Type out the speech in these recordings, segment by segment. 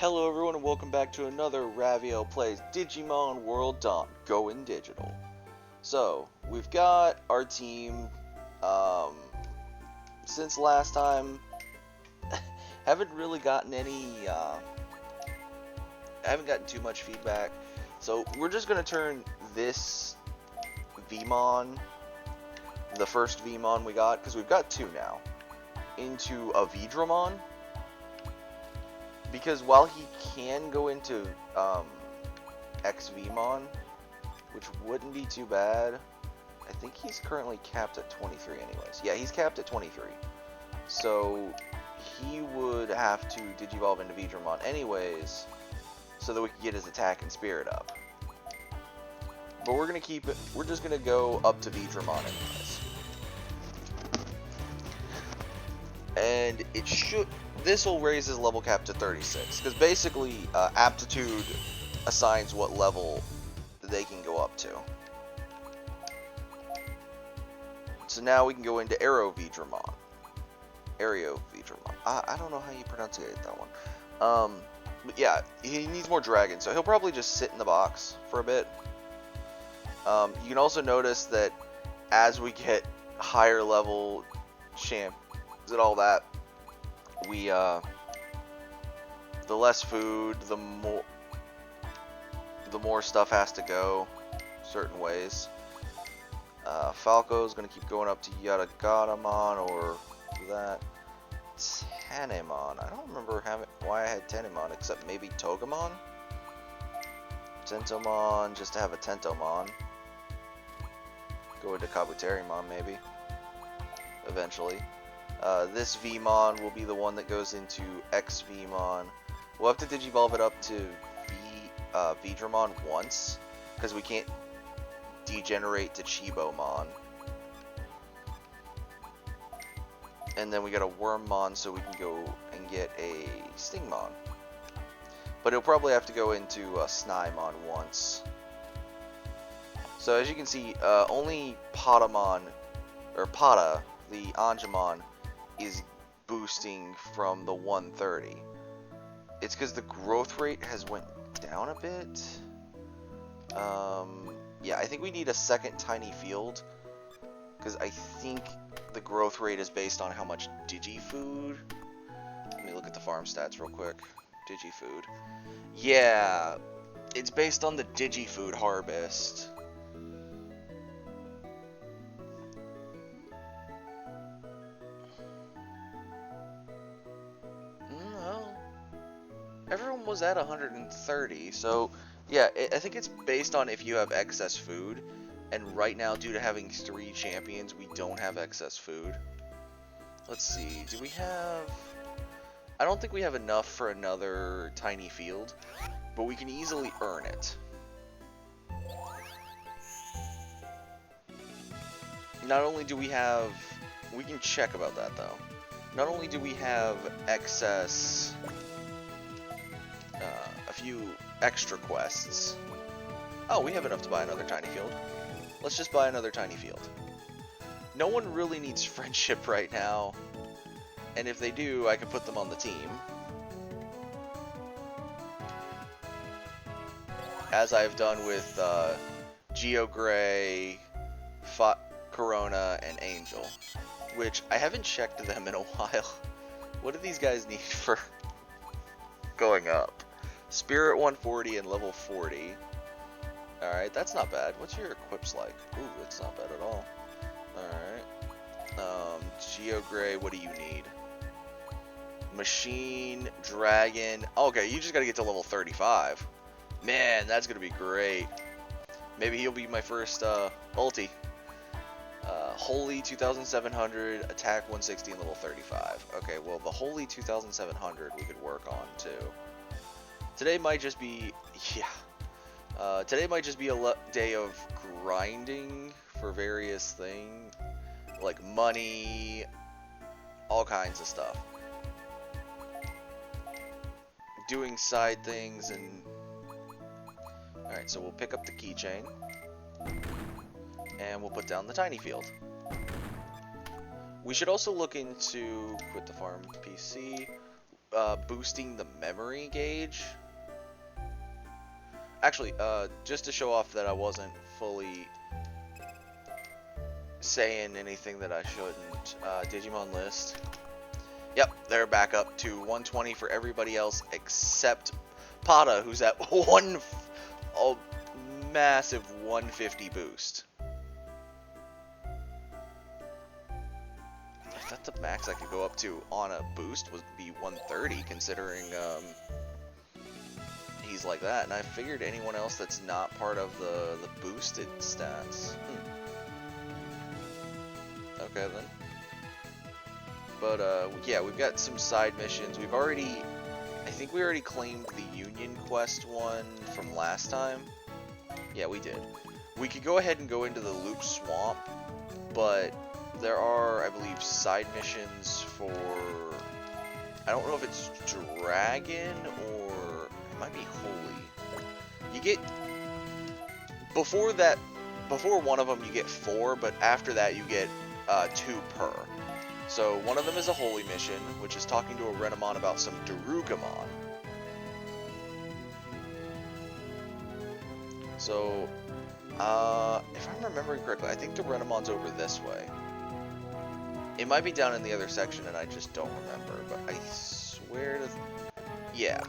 Hello everyone and welcome back to another Raviel Plays Digimon World Dawn Going Digital. So, we've got our team, since last time, haven't really gotten haven't gotten too much feedback. So, we're just going to turn this Vmon, the first Vmon we got, because we've got two now, into a Vidramon. Because while he can go into XVmon, which wouldn't be too bad, I think he's currently capped at 23 anyways. Yeah, he's capped at 23. So he would have to Digivolve into Vidramon anyways, so that we can get his attack and spirit up. But we're gonna keep it, we're just gonna go up to Vidramon anyways. And it should, this will raise his level cap to 36, because basically aptitude assigns what level they can go up to. So now we can go into Aero Vidramon. Aero Vidramon. I don't know how you pronunciate that one. But yeah, he needs more dragon, so he'll probably just sit in the box for a bit. You can also notice that as we get higher level champs and all that, we the less food, the more stuff has to go certain ways. Falco's gonna keep going up to Dorugamon or that Tanemon. I don't remember why I had Tanemon except maybe Togemon, Tentomon, just to have a Tentomon. Go into Kabuterimon maybe eventually. This Vmon will be the one that goes into XVmon. We'll have to Digivolve it up to Vidramon once, because we can't degenerate to Chibomon. And then we got a Wormmon, so we can go and get a Stingmon. But he'll probably have to go into Snymon once. So as you can see, only Patamon, or Pata, the Angemon, is boosting from the 130. It's because the growth rate has went down a bit. Yeah, I think we need a second tiny field, because I think the growth rate is based on how much Digifood. Let me look at the farm stats real quick. Digifood. Yeah, it's based on the Digifood harvest. Everyone was at 130, so yeah, I think it's based on if you have excess food, and right now, due to having 3 champions, we don't have excess food. Let's see, do we have... I don't think we have enough for another tiny field, but we can easily earn it. Not only do we have... We can check about that, though. Not only do we have excess... a few extra quests. Oh, we have enough to buy another tiny field. Let's just buy another tiny field. No one really needs friendship right now, and if they do, I can put them on the team. As I've done with Geogray, Corona, and Angel, which I haven't checked them in a while. What do these guys need for going up? Spirit 140 and level 40. Alright, that's not bad. What's your equips like? Ooh, it's not bad at all. Alright. Geogray, what do you need? Machine, Dragon. Okay, you just gotta get to level 35. Man, that's gonna be great. Maybe he'll be my first ulti. Holy 2700, attack 160 and level 35. Okay, well the Holy 2700 we could work on too. Today might just be, yeah. Today might just be a day of grinding for various things, like money, all kinds of stuff. Doing side things and... Alright, so we'll pick up the keychain. And we'll put down the tiny field. We should also look into quit the farm PC. boosting the memory gauge. Actually, just to show off that I wasn't fully saying anything that I shouldn't, Digimon list. Yep, they're back up to 120 for everybody else except Pada, who's at a massive 150 boost. I thought the max I could go up to on a boost would be 130, considering he's like that, and I figured anyone else that's not part of the boosted stats. Okay then. But yeah, we've got some side missions. I think we already claimed the Union quest one from last time. Yeah, we did. We could go ahead and go into the Loop Swamp, but there are, I believe, side missions for, I don't know if it's Dragon or it might be Holy. You get, before one of them you get 4, but after that you get 2 per. So one of them is a Holy mission, which is talking to a Renamon about some Dorugamon. So, if I'm remembering correctly, I think the Renamon's over this way. It might be down in the other section and I just don't remember, but I swear to... Yeah.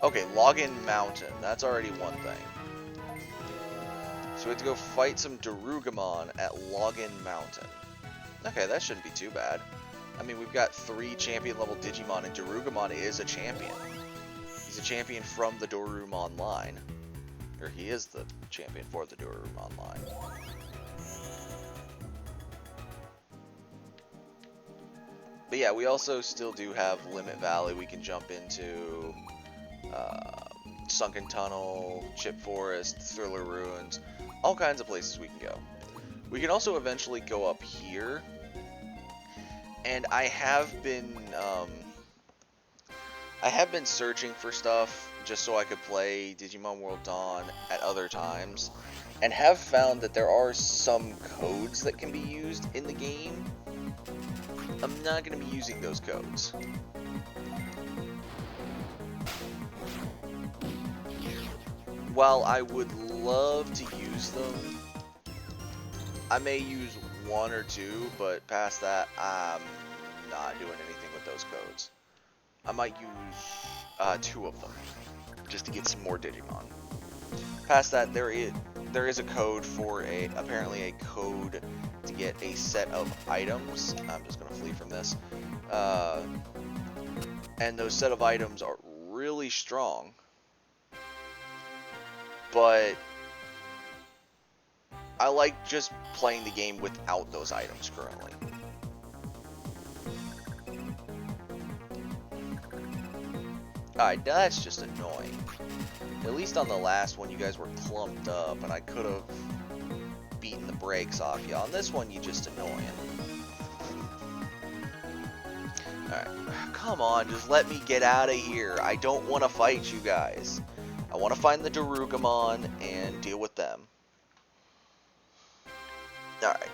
Okay, Login Mountain. That's already one thing. So we have to go fight some Dorugamon at Login Mountain. Okay, that shouldn't be too bad. I mean, we've got 3 champion level Digimon, and Dorugamon is a champion. He's a champion from the Dorumon line. Or he is the champion for the Dorumon line. But yeah, we also still do have Limit Valley we can jump into. Sunken Tunnel, Chip Forest, Thriller Ruins. All kinds of places we can go. We can also eventually go up here, and I have been searching for stuff just so I could play Digimon World Dawn at other times, and have found that there are some codes that can be used in the game. I'm not going to be using those codes. While I would love to use them, I may use 1 or 2, but past that, I'm not doing anything with those codes. I might use 2 of them, just to get some more Digimon. Past that, there is a code for apparently a code to get a set of items. I'm just gonna flee from this. And those set of items are really strong, but I like just playing the game without those items currently. Alright, that's just annoying. At least on the last one you guys were clumped up and I could have beaten the brakes off you. On this one, you just annoying. Alright, come on, just let me get out of here. I don't want to fight you guys. I want to find the Dorugamon and deal with them. Alright.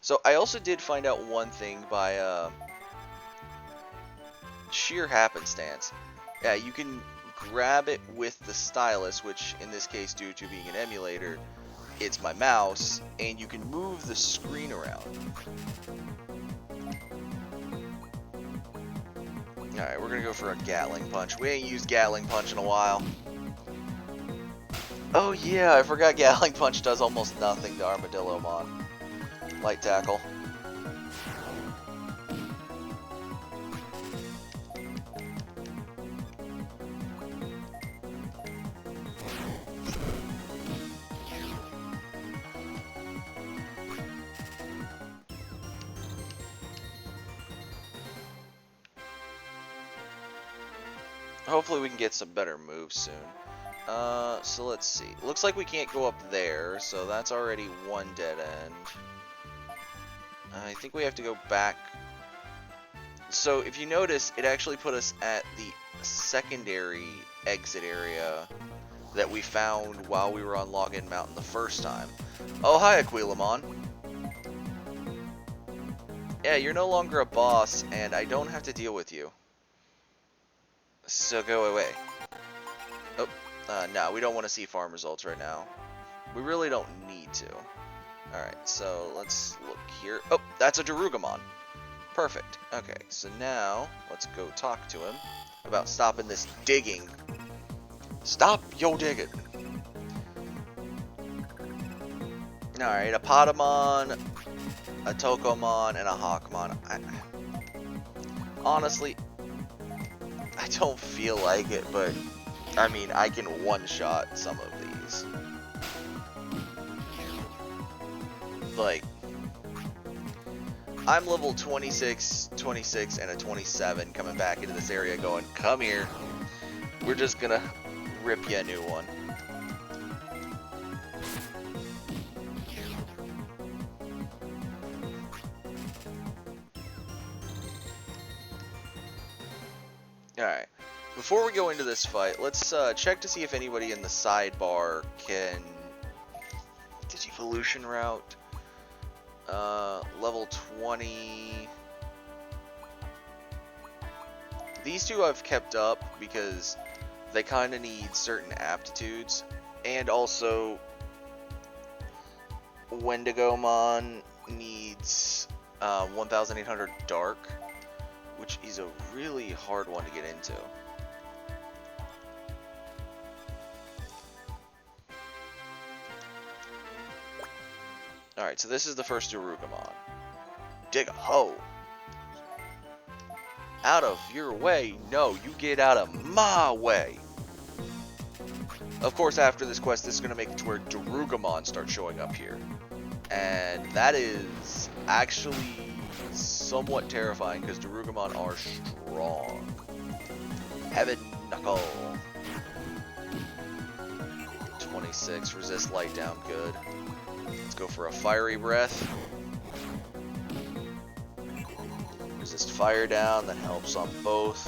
So I also did find out one thing by sheer happenstance. Yeah, you can grab it with the stylus, which in this case, due to being an emulator, it's my mouse, and you can move the screen around. Alright, we're gonna go for a Gatling Punch. We ain't used Gatling Punch in a while. Oh yeah, I forgot Gatling Punch does almost nothing to Armadillomon. Light Tackle. Hopefully we can get some better moves soon. So let's see. Looks like we can't go up there, so that's already one dead end. I think we have to go back. So if you notice, it actually put us at the secondary exit area that we found while we were on Login Mountain the first time. Oh, hi, Aquilamon. Yeah, you're no longer a boss, and I don't have to deal with you. So go away. Oh, no, we don't want to see farm results right now. We really don't need to. Alright, so let's look here. Oh, that's a Dorugamon. Perfect. Okay, so now let's go talk to him about stopping this digging. Stop yo digging. Alright, a Potamon, a Tokomon, and a Hawkmon. Honestly, I don't feel like it, but I mean, I can one-shot some of these. Like, I'm level 26, 26, and a 27 coming back into this area going, come here. We're just gonna rip you a new one. Alright, before we go into this fight, let's check to see if anybody in the sidebar can Digivolution route. Level 20. These two I've kept up because they kind of need certain aptitudes, and also Wendigomon needs 1800 Dark, which is a really hard one to get into. Alright, so this is the first Dorugamon. Dig a hole. Out of your way. No, you get out of my way. Of course, after this quest, this is going to make it to where Dorugamon start showing up here. And that is actually somewhat terrifying because Dorugamon are strong. Heaven Knuckle. 26, resist light down, good. Let's go for a fiery breath. Resist fire down, that helps on both.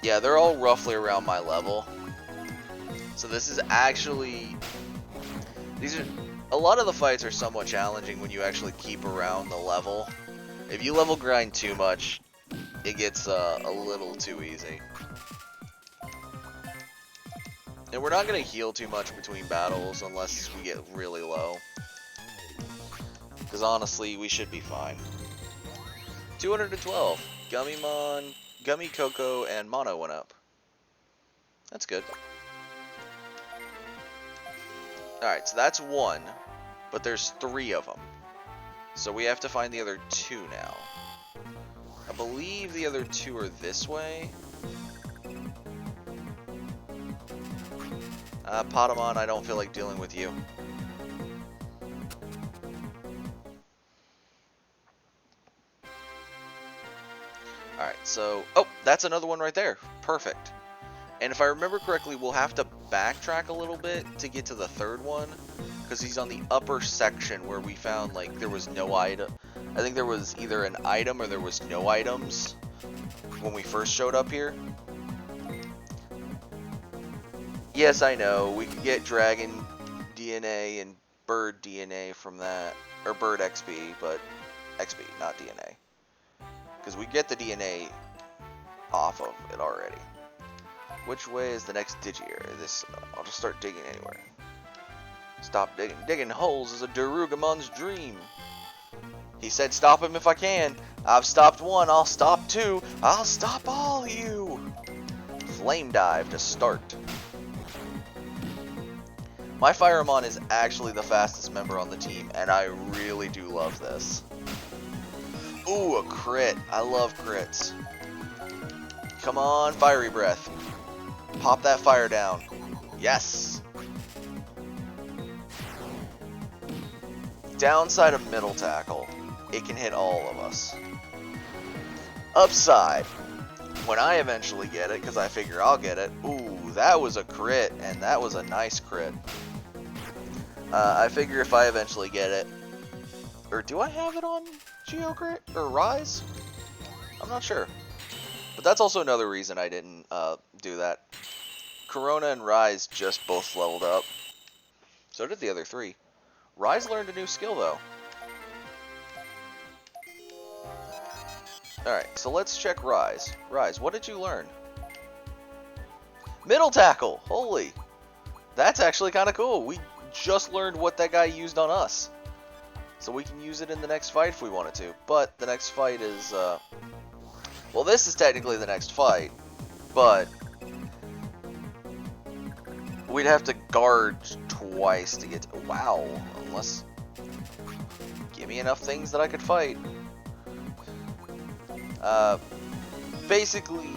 Yeah, they're all roughly around my level. So this is actually... a lot of the fights are somewhat challenging when you actually keep around the level. If you level grind too much, it gets a little too easy. And we're not going to heal too much between battles unless we get really low. Because honestly, we should be fine. 212. Gummymon, Gummy Coco, and Mono went up. That's good. Alright, so that's one. But there's 3 of them. So we have to find the other 2 now. I believe the other 2 are this way. Potamon, I don't feel like dealing with you. Alright, so... oh, that's another one right there. Perfect. And if I remember correctly, we'll have to backtrack a little bit to get to the 3rd one. Because he's on the upper section where we found, like, there was no item. I think there was either an item or there was no items when we first showed up here. Yes, I know, we could get dragon DNA and bird DNA from that, or bird XP, but XP, not DNA. Because we get the DNA off of it already. Which way is the next digi area? This, I'll just start digging anywhere. Stop digging. Digging holes is a Dorugamon's dream. He said stop him if I can. I've stopped 1, I'll stop 2, I'll stop all you. Flame dive to start. My Firemon is actually the fastest member on the team, and I really do love this. Ooh, a crit. I love crits. Come on, Fiery Breath. Pop that fire down. Yes! Downside of middle tackle, it can hit all of us. Upside, when I eventually get it, because I figure I'll get it. Ooh, that was a crit, and that was a nice crit. I figure if I eventually get it, or do I have it on Geocrit or Rise? I'm not sure. But that's also another reason I didn't do that. Corona and Rise just both leveled up. So did the other 3. Rise learned a new skill though. Alright, so let's check Rise. Rise, what did you learn? Middle tackle! Holy! That's actually kind of cool. We just learned what that guy used on us. So we can use it in the next fight if we wanted to. But the next fight is, well, this is technically the next fight. But we'd have to guard twice to get to... Wow. Unless... Give me enough things that I could fight. Basically...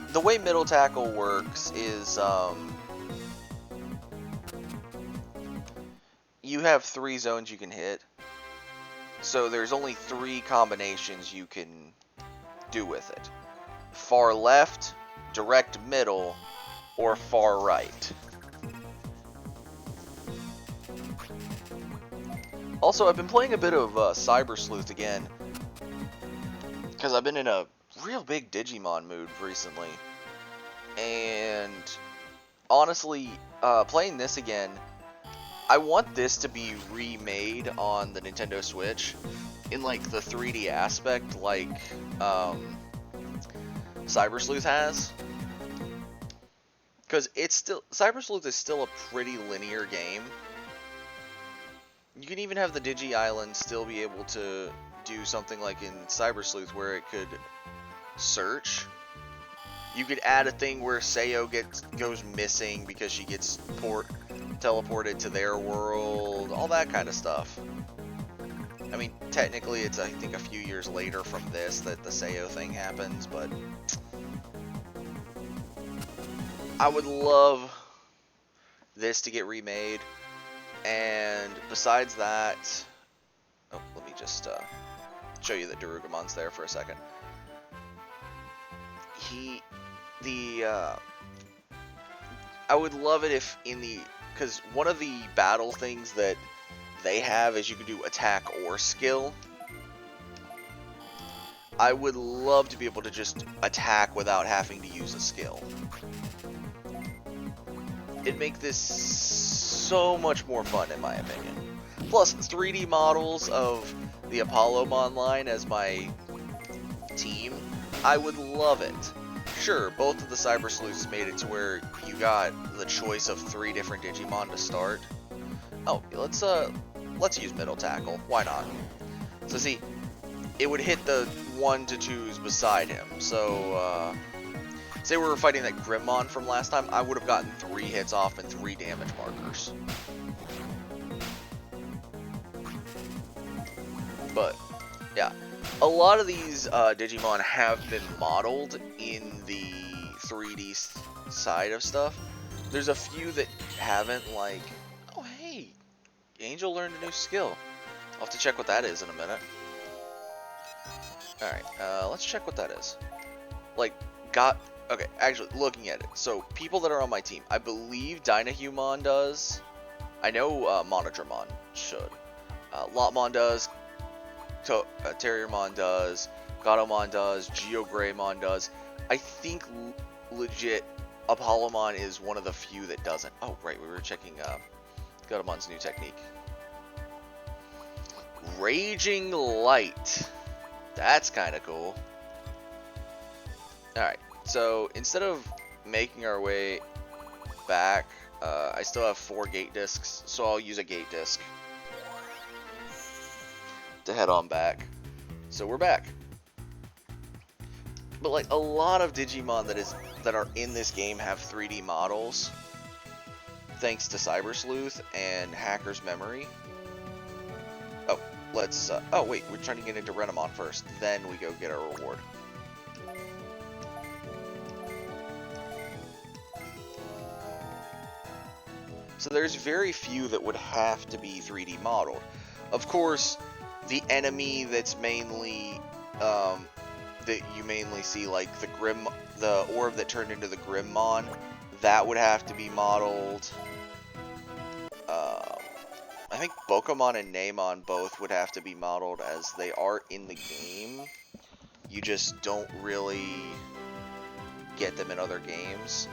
The way middle tackle works is, you have 3 zones you can hit. So there's only 3 combinations you can do with it. Far left, direct middle, or far right. Also, I've been playing a bit of Cyber Sleuth again, because I've been in a real big Digimon mood recently. And honestly, playing this again, I want this to be remade on the Nintendo Switch in like the 3D aspect like Cyber Sleuth has. Because it's still, Cyber Sleuth is still a pretty linear game. You can even have the Digi Island still be able to do something like in Cyber Sleuth where it could search. You could add a thing where Sayo goes missing because she gets teleported to their world, all that kind of stuff. I mean, technically it's, I think, a few years later from this that the Sayo thing happens, but I would love this to get remade. And besides that, oh, let me just show you that Dorugamon's there for a second. I would love it if in the, because one of the battle things that they have is you can do attack or skill. I would love to be able to just attack without having to use a skill. It'd make this so much more fun, in my opinion. Plus, 3D models of the Apollomon line as my team, I would love it. Sure, both of the Cyber Sleuths made it to where you got the choice of 3 different Digimon to start. Oh, let's use middle tackle. Why not? So see, it would hit the 1 to 2s beside him. So, say we were fighting that Grimmon from last time, I would have gotten 3 hits off and 3 damage markers. But, yeah. A lot of these Digimon have been modeled in the 3D side of stuff. There's a few that haven't, like... Oh, hey! Angel learned a new skill. I'll have to check what that is in a minute. Alright, let's check what that is. Like, okay, actually, looking at it. So, people that are on my team. I believe Dynahumon does. I know Monodramon should. Lotmon does. Terriermon does. Gatomon does. Geogreymon does. I think legit Apollomon is one of the few that doesn't. Oh, right, we were checking Gatomon's new technique. Raging Light. That's kind of cool. Alright, so instead of making our way back, I still have 4 gate discs, so I'll use a gate disc to head on back. So we're back. But like a lot of Digimon that are in this game have 3D models, thanks to Cyber Sleuth and Hacker's Memory. Oh, let's. Oh wait, we're trying to get into Renamon first. Then we go get our reward. So there's very few that would have to be 3D modeled. Of course, the enemy that's mainly that you mainly see, like the orb that turned into the Grimmon, that would have to be modeled. I think Bokomon and Namon both would have to be modeled as they are in the game. You just don't really get them in other games.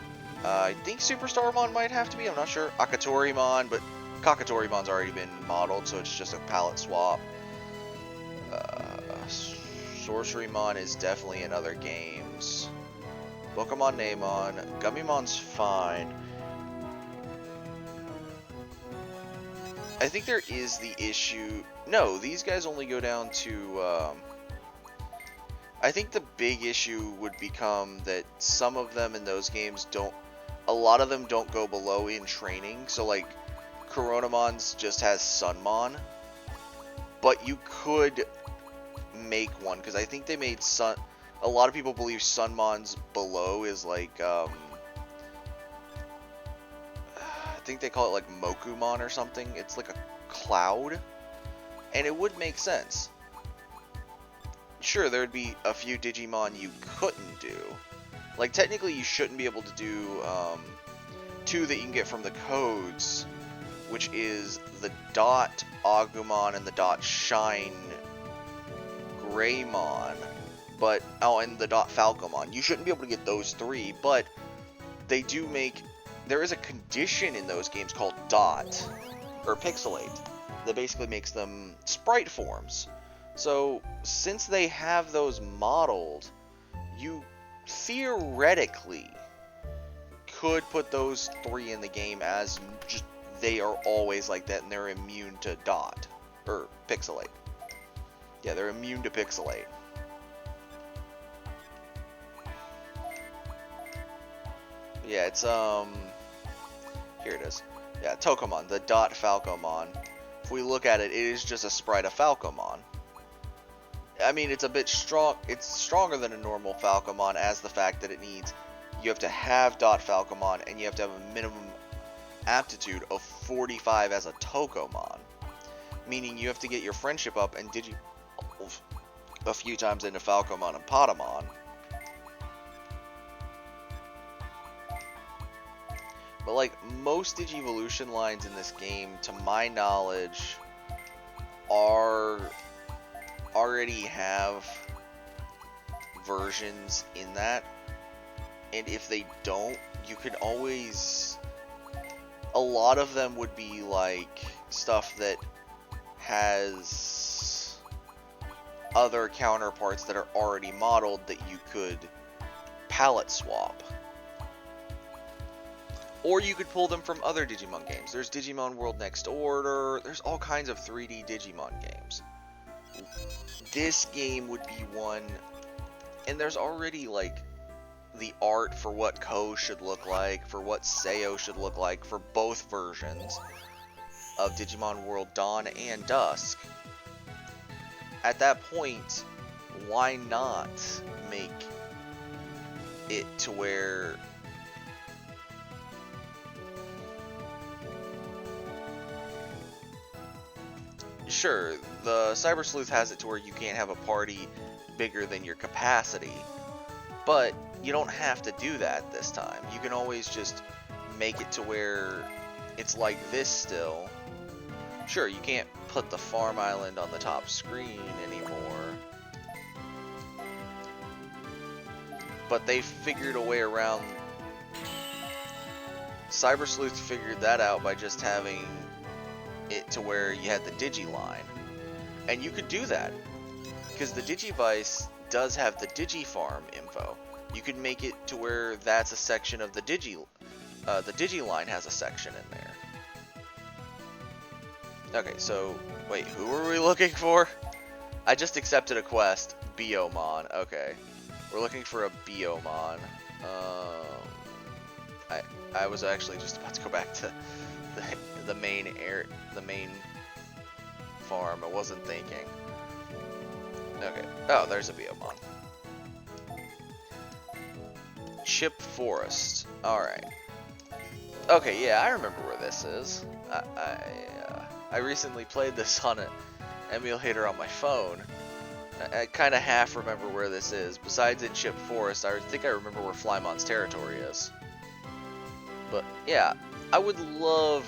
I think Superstarmon might have to be, I'm not sure. Akatorimon, but Kakatorimon's already been modeled, so it's just a palette swap. Sorcerymon is definitely in other games. Pokemon Namon. Gummimon's fine. I think there is the issue... No, these guys only go down to... I think the big issue would become that some of them in those games don't... A lot of them don't go below in training. So, like, Coronamon's just has Sunmon. But you could make one, because I think they made Sun... A lot of people believe Sunmon's below is like, I think they call it like Mokumon or something. It's like a cloud. And it would make sense. Sure, there would be a few Digimon you couldn't do. Like, technically you shouldn't be able to do, two that you can get from the codes, which is the Dot Agumon and the Dot Shine Greymon. But, oh, and the Dot Falcomon. You shouldn't be able to get those three, but they do make... There is a condition in those games called Dot, or Pixelate, that basically makes them sprite forms. So, since they have those modeled, you theoretically could put those three in the game as just... They are always like that, and they're immune to Dot, or Pixelate. Yeah, they're immune to Pixelate. Yeah, it's, here it is. Yeah, Tokomon, the Dot Falcomon. If we look at it, it is just a sprite of Falcomon. I mean, it's a bit strong, it's stronger than a normal Falcomon, as the fact that it needs, you have to have Dot Falcomon, and you have to have a minimum aptitude of 45 as a Tokomon. Meaning you have to get your friendship up and a few times into Falcomon and Patamon. But, like, most Digivolution lines in this game, to my knowledge, already have versions in that. And if they don't, you can always... A lot of them would be, like, stuff that has other counterparts that are already modeled that you could palette swap. Or you could pull them from other Digimon games. There's Digimon World Next Order. There's all kinds of 3D Digimon games. This game would be one. And there's already, like, the art for what Ko should look like, for what Seo should look like, for both versions of Digimon World Dawn and Dusk. At that point, why not make it to where... Sure, the Cyber Sleuth has it to where you can't have a party bigger than your capacity, but you don't have to do that this time. You can always just make it to where it's like this still. Sure, you can't put the farm island on the top screen anymore, but they figured a way around. Cyber Sleuth figured that out by just having it to where you had the Digiline, and you could do that because the Digivice does have the Digifarm info. You could make it to where that's a section of the Digiline has a section in there. Okay, so wait, who were we looking for? I just accepted a quest, Biomon. Okay, we're looking for a Biomon. I was actually just about to go back to the main farm. I wasn't thinking. Okay. Oh, there's a Biomon. Chip Forest. Alright. Okay, yeah, I remember where this is. I recently played this on an emulator on my phone. I kind of half remember where this is. Besides in Chip Forest, I think I remember where Flymon's territory is. But, yeah, I would love...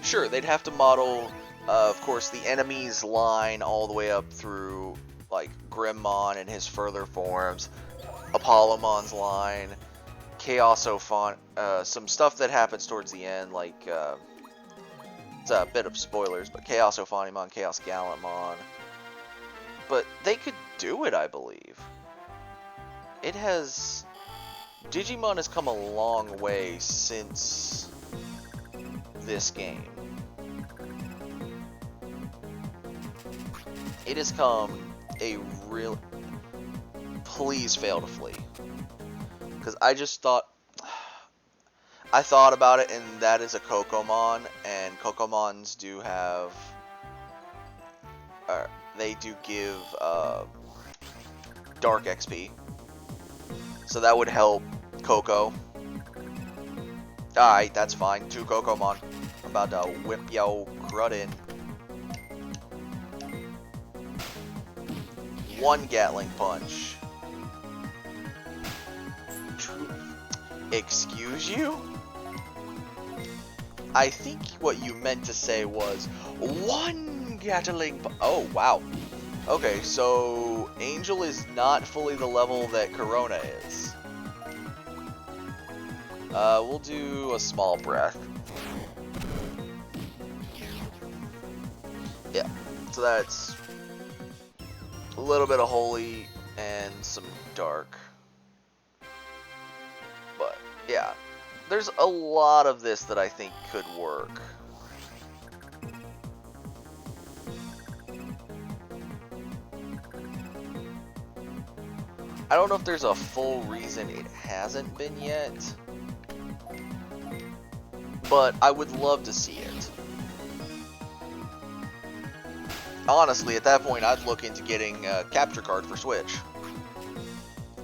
Sure, they'd have to model, of course, the enemy's line all the way up through, like, Grimmon and his further forms, Apollomon's line, Chaosophon, some stuff that happens towards the end, like, it's a bit of spoilers, but Chaosophanimon, Chaos Gallantmon, But they could do it, I believe. It has... Digimon has come a long way since this game. It has come a real... Please fail to flee. Because I just thought... I thought about it, and that is a Kokomon, and Kokomons do have... they do give Dark XP. So that would help Coco. Alright, that's fine. 2 Kokomon. I'm about to whip yo crud in. 1 Gatling Punch. Excuse you? I think what you meant to say was 1 Gatling Punch. Oh, wow. Okay, so Angel is not fully the level that Corona is. We'll do a small breath. Yeah, so that's a little bit of holy and some dark. But yeah, there's a lot of this that I think could work. I don't know if there's a full reason it hasn't been yet, but I would love to see it. Honestly, at that point, I'd look into getting a capture card for Switch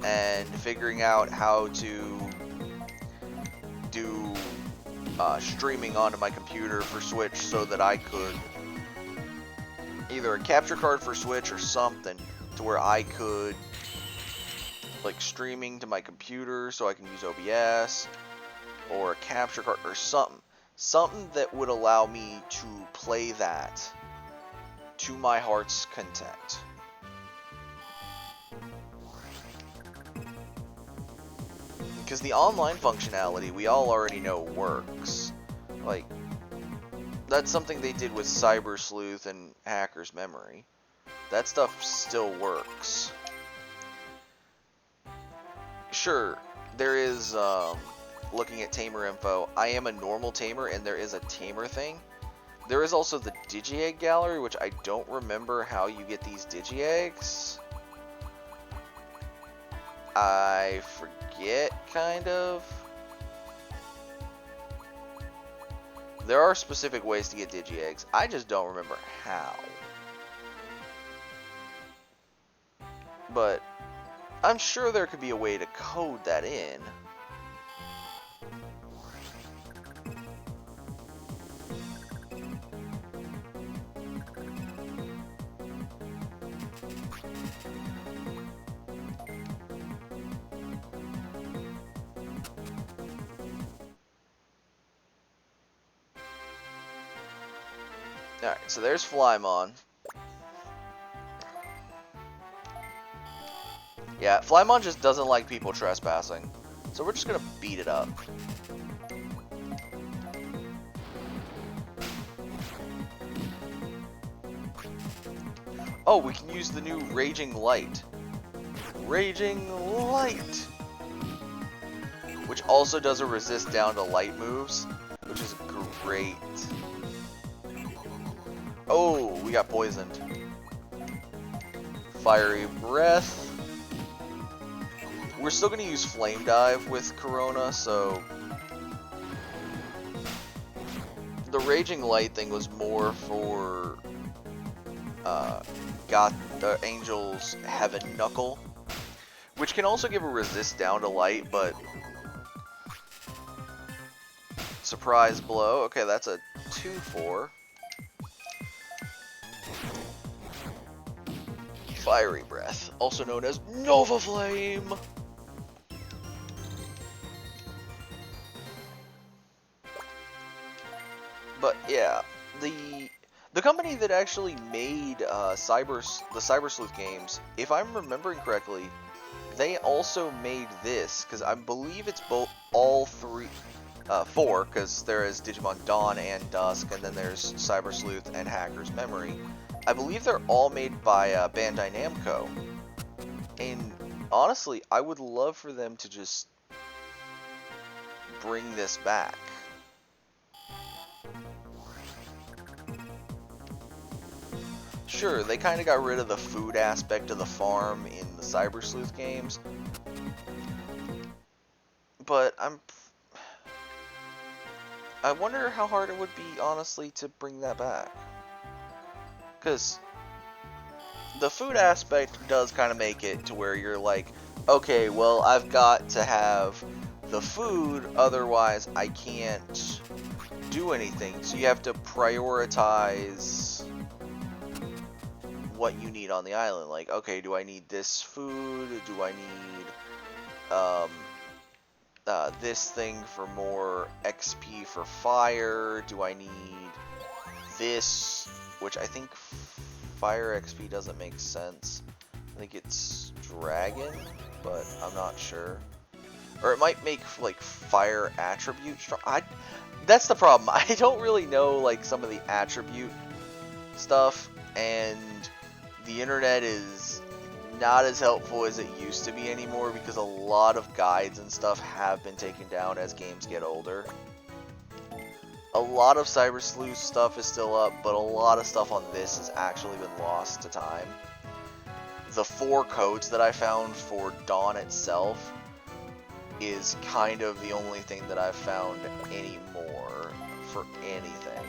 and figuring out how to do streaming onto my computer for Switch so that I could either a capture card for Switch or something to where I could like streaming to my computer so I can use OBS, or a capture card or something that would allow me to play that to my heart's content. Because the online functionality we all already know works. Like, that's something they did with Cyber Sleuth and Hacker's Memory. That stuff still works. Sure, there is, looking at Tamer info, I am a normal Tamer and there is a Tamer thing. There is also the Digi-Egg Gallery, which I don't remember how you get these Digi-Eggs. I forget, kind of. There are specific ways to get Digi-Eggs. I just don't remember how. But I'm sure there could be a way to code that in. Alright, so there's Flymon. Yeah, Flymon just doesn't like people trespassing. So we're just gonna beat it up. Oh, we can use the new Raging Light. Raging Light! Which also does a resist down to light moves, which is great. Oh, we got poisoned. Fiery Breath. We're still going to use Flame Dive with Corona, so the Raging Light thing was more for Angel's Heaven Knuckle, which can also give a resist down to light, but surprise blow. Okay, that's a 2-4. Fiery Breath, also known as Nova Flame. But yeah, the company that actually made the Cyber Sleuth games, if I'm remembering correctly, they also made this, because I believe it's all 4, because there is Digimon Dawn and Dusk, and then there's Cyber Sleuth and Hacker's Memory. I believe they're all made by Bandai Namco. And honestly, I would love for them to just bring this back. Sure, they kind of got rid of the food aspect of the farm in the Cyber Sleuth games, but I wonder how hard it would be, honestly, to bring that back. Because the food aspect does kind of make it to where you're like, okay, well, I've got to have the food, otherwise I can't do anything. So you have to prioritize what you need on the island. Like, okay, do I need this food? Do I need this thing for more XP for fire? Do I need this, which I think fire XP doesn't make sense. I think it's dragon, but I'm not sure. Or it might make like fire attribute strong. That's the problem. I don't really know like some of the attribute stuff, and the internet is not as helpful as it used to be anymore because a lot of guides and stuff have been taken down as games get older. A lot of Cyber Sleuth stuff is still up, but a lot of stuff on this has actually been lost to time. The 4 codes that I found for Dawn itself is kind of the only thing that I've found anymore for anything.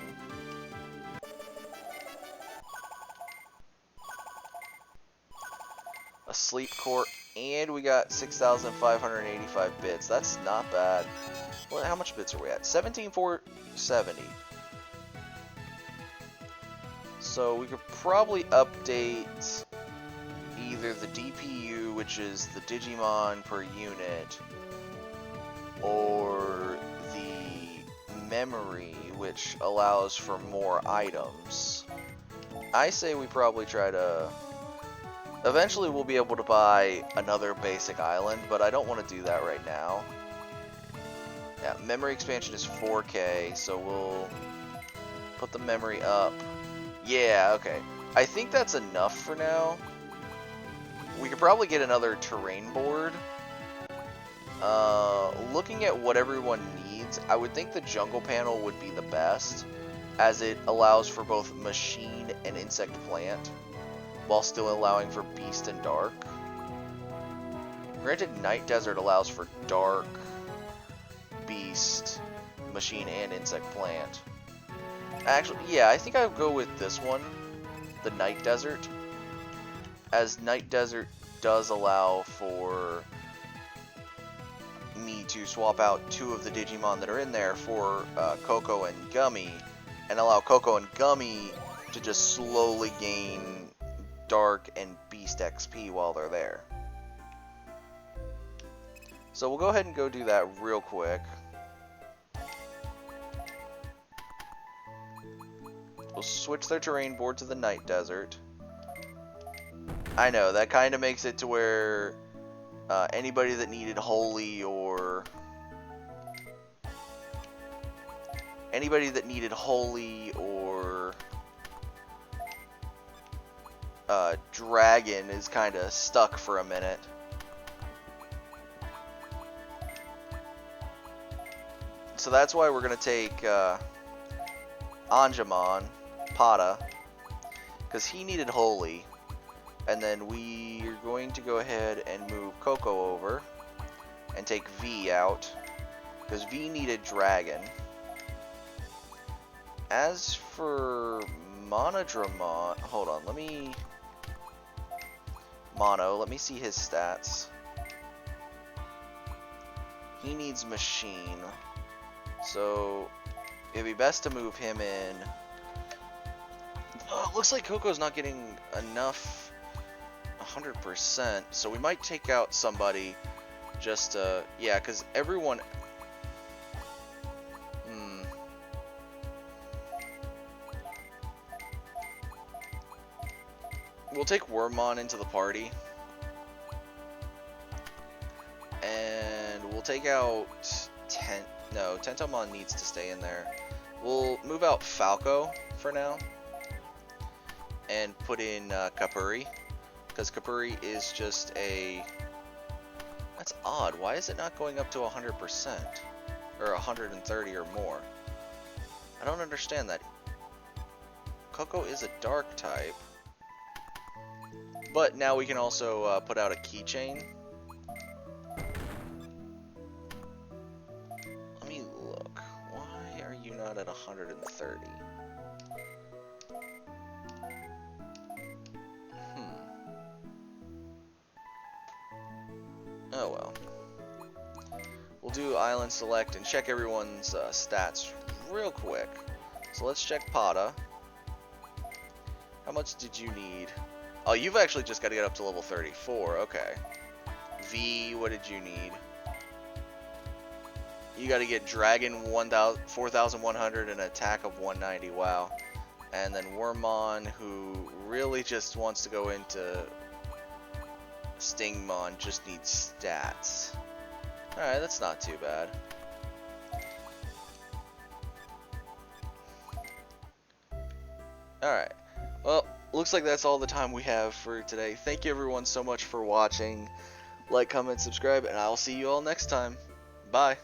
A sleep core, and we got 6,585 bits. That's not bad. Well, how much bits are we at? 17,470. So we could probably update either the DPU, which is the Digimon per unit, or the memory, which allows for more items. I say we probably try to... Eventually we'll be able to buy another basic island, but I don't want to do that right now. Yeah, memory expansion is 4K, so we'll put the memory up. Yeah, okay. I think that's enough for now. We could probably get another terrain board. Looking at what everyone needs, I would think the jungle panel would be the best, as it allows for both machine and insect plant, while still allowing for beast and dark. Granted, Night Desert allows for dark, beast, machine, and insect plant. Actually, yeah, I think I'll go with this one, the Night Desert, as Night Desert does allow for me to swap out 2 of the Digimon that are in there for Coco and Gummy, and allow Coco and Gummy to just slowly gain Dark and Beast XP while they're there. So we'll go ahead and go do that real quick. We'll switch their terrain board to the Night Desert. I know, that kind of makes it to where anybody that needed Holy or... Dragon is kind of stuck for a minute. So that's why we're going to take Anjamon, Pata, because he needed Holy. And then we are going to go ahead and move Coco over and take V out, because V needed Dragon. As for Monodramon, hold on, let me see his stats. He needs Machine, so it'd be best to move him in. Oh, looks like Coco's not getting enough 100%, so we might take out somebody just yeah, because everyone... We'll take Wormmon into the party. And we'll take out Tentomon needs to stay in there. We'll move out Falco for now. and put in Kapuri, because Kapuri is just a... That's odd. Why is it not going up to 100%? Or 130 or more? I don't understand that. Coco is a dark type. But now we can also put out a keychain. Let me look. Why are you not at 130? Oh well. We'll do island select and check everyone's stats real quick. So let's check Pata. How much did you need? Oh, you've actually just got to get up to level 34. Okay. V, what did you need? You got to get Dragon 4,100 and attack of 190. Wow. And then Wormmon, who really just wants to go into Stingmon, just needs stats. Alright, that's not too bad. Alright. Well, looks like that's all the time we have for today. Thank you everyone so much for watching. Like, comment, subscribe, and I'll see you all next time. Bye.